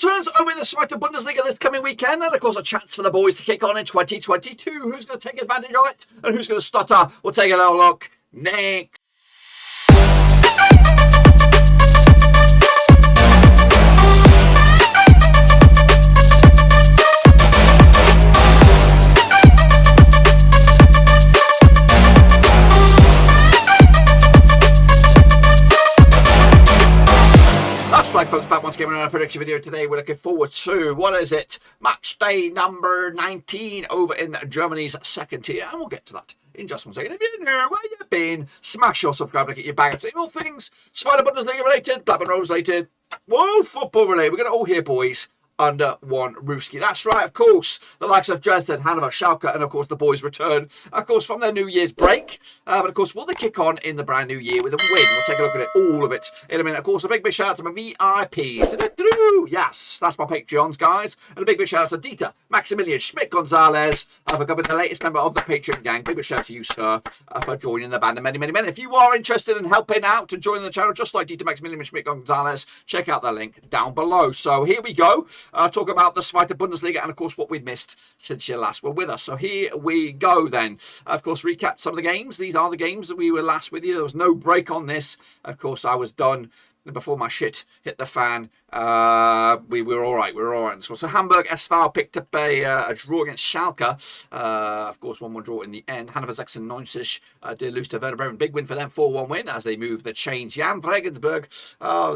returns over in the Zweite Bundesliga this coming weekend, and of course a chance for the boys to kick on in 2022. Who's going to take advantage of it and who's going to stutter? We'll take a little look next. Right, folks, back once again with another prediction video. Today we're looking forward to, what is it, match day number 19 over in Germany's second tier, and we'll get to that in just one second. If you're new, where you've been, smash your subscribe to get your bang up to all things Zweite Bundesliga related, Blackburn Rovers related, whoa, football related. We're going to all hear, boys, under one roofski. That's right, of course, the likes of Dresden, Hannover, Schalke, and of course the boys return, of course, from their New Year's break. But of course, will they kick on in the brand new year with a win? We'll take a look at it, all of it, in a minute. Of course, a big shout out to my VIPs. Yes, that's my Patreons, guys. And a big shout out to Dieter, Maximilian, Schmidt, Gonzalez, for becoming the latest member of the Patreon gang. Big shout out to you, sir, for joining the band, and many, many men. If you are interested in helping out to join the channel, just like Dieter, Maximilian, Schmidt, Gonzalez, check out the link down below. So here we go. Talk about the Zweite Bundesliga and, of course, what we'd missed since you last were with us. So here we go then. Of course, recap some of the games. These are the games that we were last with you. There was no break on this. Of course, I was done before my shit hit the fan. We were all right. We were all right. So Hamburger SC picked up a draw against Schalke. Of course, 1-1 draw in the end. Hannover 96 did lose to Werder Bremen. Big win for them, 4-1 win as they move the chain. Jahn, Regensburg.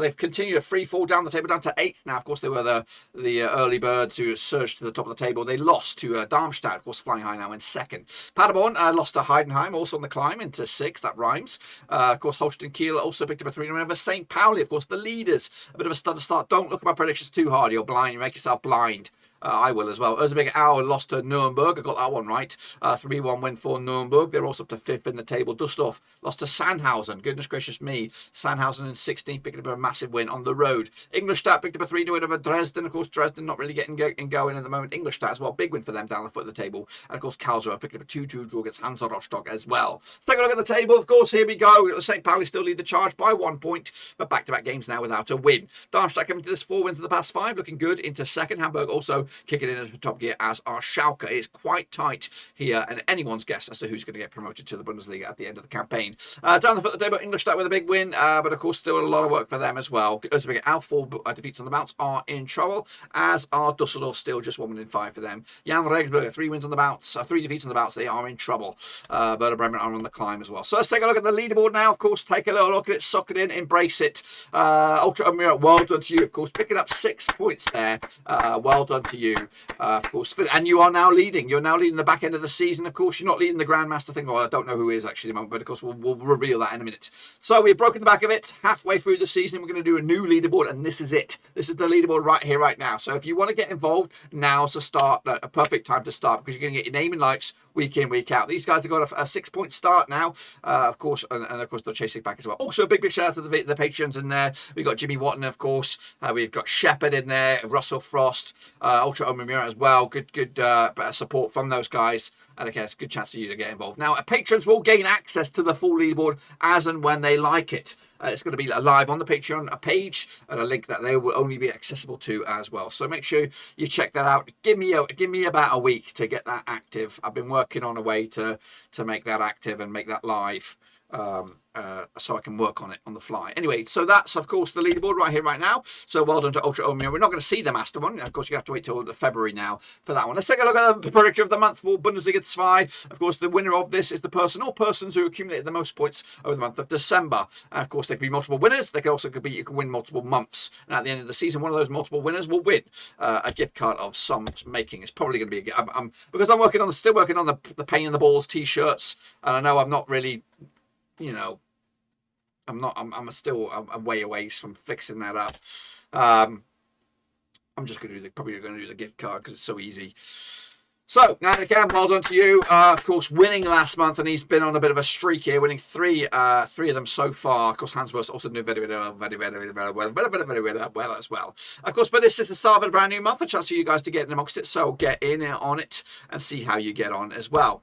They've continued a free fall down the table, down to 8th. Now, of course, they were the early birds who surged to the top of the table. They lost to Darmstadt, of course, flying high now in 2nd. Paderborn lost to Heidenheim, also on the climb into 6th. That rhymes. Of course, Holstein Kiel also picked up a 3-1 win over St. Pauli. Of course, the leaders. A bit of a stutter start. Don't look at my predictions too hard. You're blind. You make yourself blind. I will as well. Erzgebirge Aue lost to Nürnberg. I got that one right. 3-1 win for Nürnberg. They're also up to 5th in the table. Düsseldorf lost to Sandhausen. Goodness gracious me. Sandhausen in 16th, picking up a massive win on the road. Ingolstadt picked up a 3-2 win over Dresden. Of course, Dresden not really getting going at the moment. Ingolstadt as well. Big win for them down the foot of the table. And of course, Karlsruher picked up a 2-2 draw against Hansa Rostock as well. Let's take a look at the table. Of course, here we go. St. Pauli still lead the charge by 1 point, but back-to-back games now without a win. Darmstadt coming to this 4 wins in the past 5, looking good into 2nd. Hamburg also kicking in at the top gear as are Schalke. It's quite tight here, and anyone's guess as to who's going to get promoted to the Bundesliga at the end of the campaign. Down the foot of the table, Ingolstadt with a big win, but of course still a lot of work for them as well. Erzgebirge Aue, 4 defeats on the bounce, are in trouble, as are Düsseldorf, still just 1 win in 5 for them. Jahn, Regensburg, 3 wins on the bounce, 3 defeats on the bounce, they are in trouble. Werder Bremen are on the climb as well. So let's take a look at the leaderboard now. Of course, take a little look at it, suck it in, embrace it. Ultra Umir, well done to you, of course, picking up 6 points there. Well done to you, of course, and you are now leading. You're now leading the back end of the season. Of course, you're not leading the Grandmaster thing. Well, I don't know who is actually at the moment, but of course, we'll reveal that in a minute. So we've broken the back of it halfway through the season. We're going to do a new leaderboard, and this is it. This is the leaderboard right here, right now. So if you want to get involved, now's the start, a perfect time to start, because you're going to get your name and likes week in, week out. These guys have got a 6-point start now, of course, and of course they're chasing back as well. Also, a big shout out to the patrons in there. We've got Jimmy Watton, of course. We've got Shepherd in there, Russell Frost, Ultra Omimura as well. Good support from those guys. And okay, it's a good chance for you to get involved. Now, patrons will gain access to the full leaderboard as and when they like it. It's going to be live on the Patreon, a page and a link that they will only be accessible to as well. So make sure you check that out. Give me about a week to get that active. I've been working on a way to make that active and make that live. So I can work on it on the fly. Anyway, so that's, of course, the leaderboard right here, right now. So well done to Ultra Omnia. We're not going to see the Master one. Of course, you have to wait till February now for that one. Let's take a look at the prediction of the month for Bundesliga 2. Of course, the winner of this is the person or persons who accumulated the most points over the month of December. And of course, there can be multiple winners. There can also be, you can win multiple months. And at the end of the season, one of those multiple winners will win a gift card of some making. It's probably going to be because I'm still working on the pain in the balls t-shirts, and I know I'm not really, you know, I'm still a way away from fixing that up. I'm just going to probably going to do the gift card because it's so easy. So now again, well done to you. Of course, winning last month, and he's been on a bit of a streak here, winning three of them so far. Of course, Hansworth also doing very well as well. Of course, but this is the start of a brand new month, a chance for you guys to get in amongst it. So get in on it and see how you get on as well.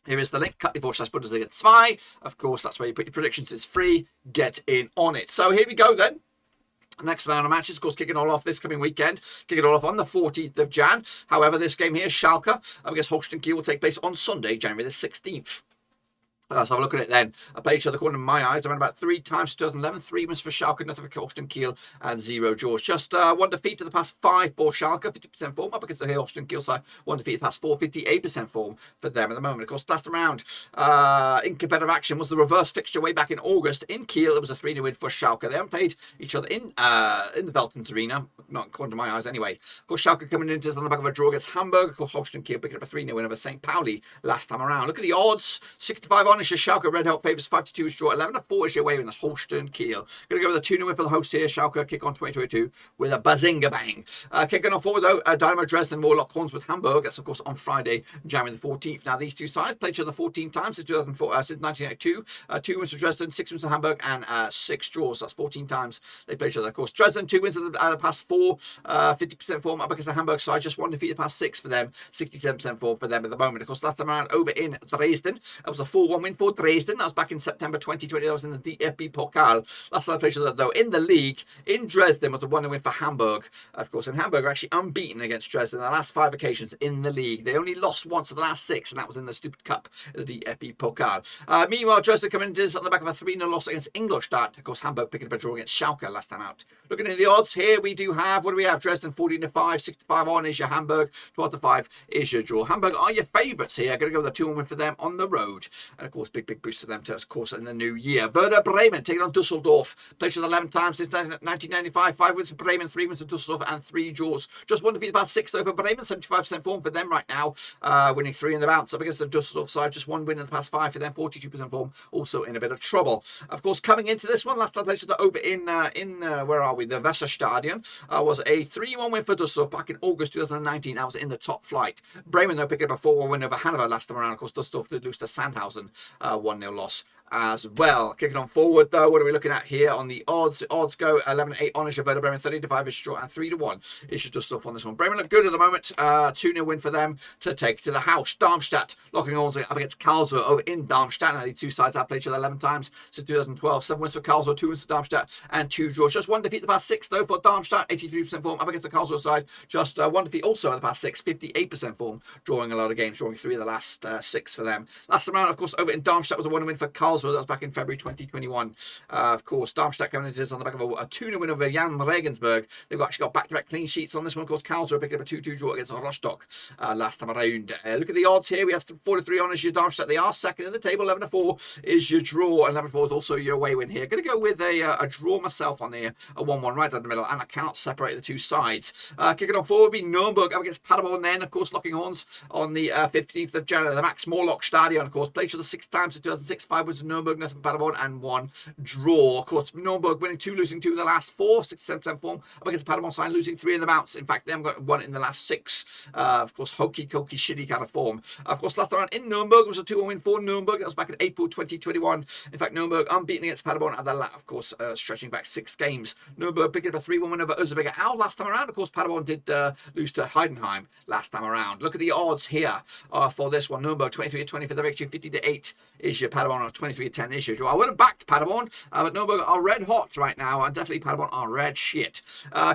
Here is the link, cut/Bundesliga 2. Of course, that's where you put your predictions. It's free. Get in on it. So here we go then. Next round of matches, of course, kicking all off this coming weekend. Kicking all off on the 14th of Jan. However, this game here, Schalke against Holstein Kiel, will take place on Sunday, January the 16th. Let's have a look at it then. I played each other according to my eyes. I ran about 3 times 2011. 3 wins for Schalke, nothing for Holstein Kiel, and 0 draws. Just 1 defeat to the past 5 for Schalke, 50% form. Up against the Holstein Kiel side, 1 defeat to the past 4, 58% form for them at the moment. Of course, last round in competitive action was the reverse fixture way back in August. In Kiel, it was a 3-0 win for Schalke. They haven't played each other in the Veltins Arena, not according to my eyes anyway. Of course, Schalke coming into on the back of a draw against Hamburger. Of course, Holstein Kiel picking up a 3-0 win over St. Pauli last time around. Look at the odds. 65 on is Schalke, red hot favours, 5-2 is draw, 11-4 is your way in this Holstein Kiel. Going to go with a 2-0 win for the hosts here. Schalke kick on 2022 with a bazinga bang. Kicking on forward though, Dynamo Dresden will lock horns with Hamburg. That's of course on Friday, January the 14th. Now these two sides played each other 14 times since 2004, since 1982. 2 wins for Dresden, 6 wins for Hamburg, and 6 draws. That's 14 times they played each other. Of course, Dresden 2 wins of the past 4, 50% form up against the Hamburg side. Just 1 defeat the past 6 for them, 67% form for them at the moment. Of course, last time around over in Dresden, that was a 4-1 win for Dresden. That was back in September 2020. That was in the DFB Pokal. Last time I played that though in the league in Dresden was a 1-0 win for Hamburg. Of course, and Hamburg are actually unbeaten against Dresden in the last 5 occasions in the league. They only lost once of the last 6, and that was in the stupid cup, the DFB Pokal. Meanwhile, Dresden coming into on the back of a 3-0 loss against Ingolstadt. Of course, Hamburg picking up a draw against Schalke last time out. Looking at the odds here, we do have, what do we have? Dresden 14-5, 65 on is your Hamburg, 12-5 is your draw. Hamburg are your favourites here. Going to go with a 2-1 win for them on the road. And of course, big boost for them to, of course, in the new year. Werder Bremen taking on Düsseldorf. Played 11 times since 1995. 5 wins for Bremen, 3 wins for Düsseldorf, and 3 draws. Just 1 defeat the past 6 though for Bremen. 75% form for them right now. Winning 3 in the bounce up against the Düsseldorf side. Just 1 win in the past 5 for them. 42% form. Also in a bit of trouble. Of course, coming into this one, last time played over in where are we? The Weserstadion was a 3-1 win for Düsseldorf back in August 2019. That was in the top flight. Bremen though picked up a 4-1 win over Hannover last time around. Of course, Düsseldorf did lose to Sandhausen, 1-0 loss as well. Kicking on forward though, what are we looking at here on the odds? The odds go 11-8 on Werder Bremen, 30-5 is draw, and 3-1 is just stuff on this one. Bremen look good at the moment. 2-0 win for them to take to the house. Darmstadt locking horns up against Karlsruher over in Darmstadt. Now the two sides have played each other 11 times since 2012. 7 wins for Karlsruher, 2 wins for Darmstadt, and 2 draws. Just 1 defeat the past 6 though for Darmstadt, 83% form up against the Karlsruher side. Just 1 defeat also in the past 6, 58% form, drawing a lot of games, drawing 3 of the last 6 for them. Last time around, of course, over in Darmstadt was a 1 win for Karlsruher. That was back in February 2021. Of course, Darmstadt coming into this on the back of a 2-0 win over Jahn Regensburg. They've actually got back-to-back clean sheets on this one. Of course, Karlsruhe picking up a 2-2 draw against Rostock last time around. Look at the odds here. We have 4-3 on as your Darmstadt. They are second in the table. 11-4 is your draw, and 11-4 is also your away win here. Going to go with a draw myself on here, a 1-1 right down the middle, and I cannot separate the two sides. Kicking on forward will be Nürnberg up against Paderborn then, of course, locking horns on the 15th of January. The Max Morlock Stadion, of course, played each other 6 times in 2006. 5 was Nürnberg, nothing for Paderborn, and 1 draw. Of course, Nürnberg winning 2, losing 2 of the last 4, 67% form up against the Paderborn side, losing 3 in the bounce. In fact, they haven't got 1 in the last 6. Of course, hokey cokey shitty kind of form. Of course, last round in Nürnberg was a 2-1 win for Nürnberg. That was back in April 2021. In fact, Nürnberg unbeaten against Paderborn at the of course, stretching back 6 games. Nürnberg picked up a 3-1 win over Erzgebirge Aue last time around. Of course, Paderborn did lose to Heidenheim last time around. Look at the odds here for this one. Nürnberg 23-20 for the victory, 50-8 is your Paderborn, or 23-10 is your draw. I would have backed Paderborn, but Nürnberg are red hot right now, and definitely Paderborn are red shit.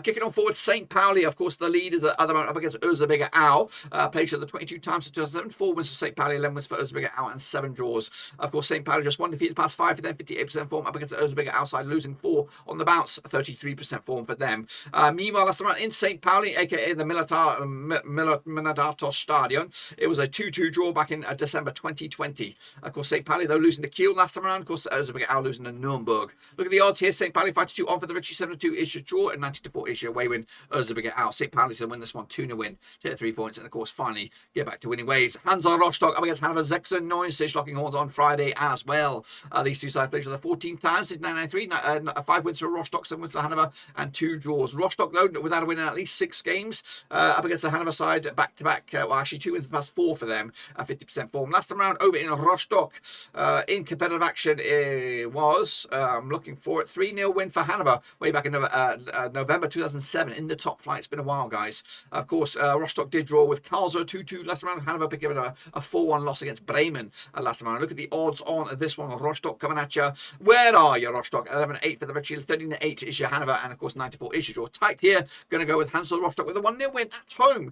Kicking on forward, St. Pauli, of course, the lead is the other moment up against Erzgebirge Aue. Played each other 22 times since 2007. 4 wins for St. Pauli, 11 wins for Erzgebirge Aue, and 7 draws. Of course, St. Pauli just 1 defeat the past 5 for them, 58% form up against the Erzgebirge Aue side, losing 4 on the bounce, 33% form for them. Meanwhile, last time in St. Pauli, aka the Militator Stadion, it was a 2-2 draw back in December 2020. Of course, St. Pauli, though, losing to Kiel last time around. Of course, Erzgebirge Aue losing to Nürnberg. Look at the odds here. St. Pauli 5-2 on for the victory, 7-2 is your draw, and 90-4 is your away win. Erzgebirge Aue. St. Pauli's going to win this one, 2-0 win, take 3 points, and of course, finally get back to winning ways. Hansa Rostock up against Hannover 96, locking horns on Friday as well. These two sides played each other 14 times since 1993. 5 wins for Rostock, 7 wins for Hannover, and 2 draws. Rostock, though, without a win in at least 6 games, up against the Hannover side, back-to-back. Well, actually, 2 wins in the past 4 for them, 50% form. Last time around over in Rostock, in competitive action was, I'm looking for it, 3-0 win for Hannover way back in November 2007 in the top flight. It's been a while, guys. Of course, Rostock did draw with Karlsruher 2-2 last round. Hannover picked up a 4-1 loss against Bremen last round. Look at the odds on this one. Rostock coming at you. Where are you, Rostock? 11-8 for the victory. 13-8 is your Hannover, and of course 9-4 is your draw. Tight here. Going to go with Hansa Rostock with a 1-0 win at home.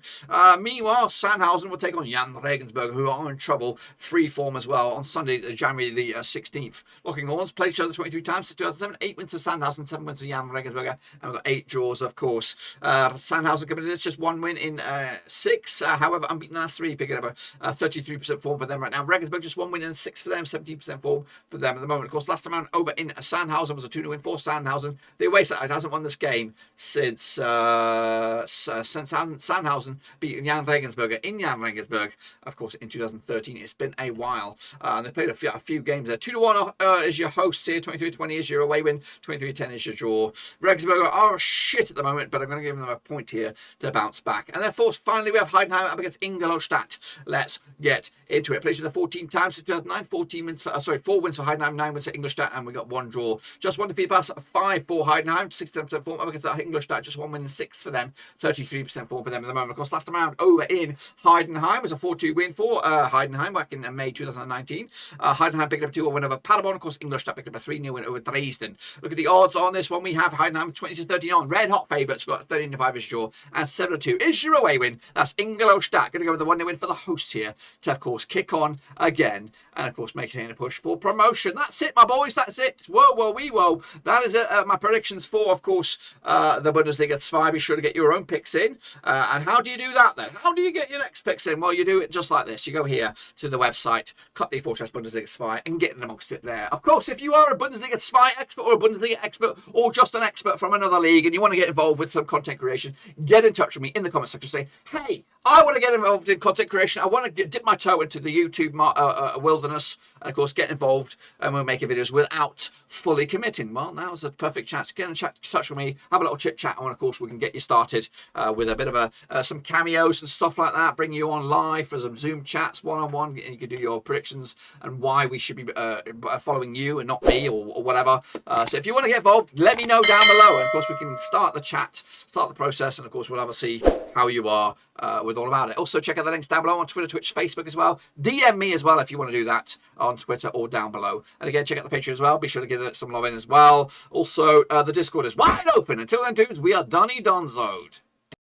Meanwhile, Sandhausen will take on Jahn Regensburg, who are in trouble. Free form as well on Sunday, January the 16th. Locking horns, played each other 23 times since 2007. 8 wins to Sandhausen, 7 wins to Jahn Regensburg, and we've got 8 draws, of course. Sandhausen committed this, just 1 win in 6. However, unbeaten last 3, picking up a 33% form for them right now. Regensburg just 1 win in 6 for them, 17% form for them at the moment. Of course, last time over in Sandhausen was a 2-0 win for Sandhausen. The away side hasn't won this game since Sandhausen beat Jahn Regensburg in Jahn Regensburg, of course, in 2013. It's been a while. They played a few games there. 2-1 is your hosts here. 23-20 is your away win. 23-10 is your draw. Regensburg are shit at the moment, but I'm going to give them a point here to bounce back. And then, of course, finally, we have Heidenheim up against Ingolstadt. Let's get into it. Played with 14 times since 2009. 4 wins for Heidenheim, 9 wins for Ingolstadt, and we got 1 draw. Just 1 defeat pass, 5 for Heidenheim, 67% form up against Ingolstadt. Just 1 win and 6 for them, 33% form for them at the moment. Of course, last time around over in Heidenheim was a 4-2 win for Heidenheim back in May 2019. Heidenheim picked up a 2-1 win over Paderborn. Of course, Ingolstadt picked up a 3-0 win over Dresden. Look at the odds on this one. We have Heidenheim 20-13 on. Red hot favourites. Got 13-5 is your draw, and 7-2 is your away win. That's Ingolstadt. Going to go with the 1-0 win for the hosts here to, of course, kick on again and, of course, making a push for promotion. That's it, my boys. That's it. Whoa, whoa, wee, whoa. That is my predictions for, of course, the Bundesliga 5. Be sure to get your own picks in. And how do you do that then? How do you get your next picks in? Well, you do it just like this. You go here to the website, cut the Bundesliga 5, and get in amongst it there. Of course, if you are a Bundesliga 5 expert or a Bundesliga expert or just an expert from another league and you want to get involved with some content creation, get in touch with me in the comment section. Say, hey, I want to get involved in content creation. I want to dip my toe into the YouTube wilderness and, of course, get involved and we're making videos without fully committing. Well, now's the perfect chance. Get in touch with me, have a little chit chat, and, of course, we can get you started with a bit of some cameos and stuff like that, bring you on live for some Zoom chats, one-on-one, and you can do your predictions and why we should be following you and not me or whatever. So if you want to get involved, let me know down below, and, of course, we can start the chat, start the process, and, of course, we'll have a see how you are with all about it. Also, check out the links down below on Twitter, Twitch, Facebook as well. DM me as well if you want to do that on Twitter or down below. And again, check out the Patreon as well. Be sure to give it some love in as well. Also, the Discord is wide open. Until then, dudes, we are Donny Donzoed.